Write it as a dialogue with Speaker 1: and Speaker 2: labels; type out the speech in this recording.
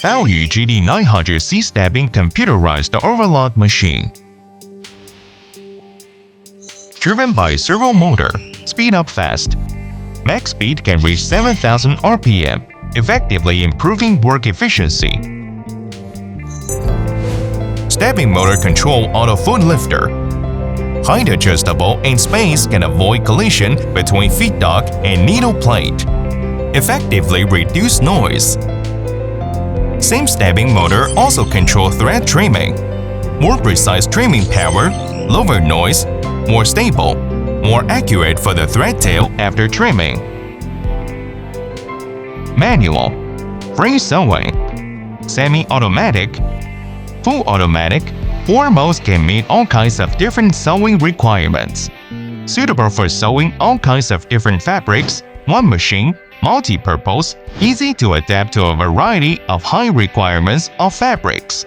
Speaker 1: Baoyu GD900C stabbing computerized Overlock machine. Driven by servo motor, speed up fast. Max speed can reach 7,000 RPM, effectively improving work efficiency. Stabbing motor control auto foot lifter. Height adjustable and space can avoid collision between feed dog and needle plate. Effectively reduce noise. Same stabbing motor also control thread trimming. More precise trimming power, lower noise, more stable, more accurate for the thread tail after trimming. Manual, free sewing, semi-automatic, full automatic. 4 modes can meet all kinds of different sewing requirements. Suitable for sewing all kinds of different fabrics, one machine, multi-purpose, easy to adapt to a variety of high requirements of fabrics.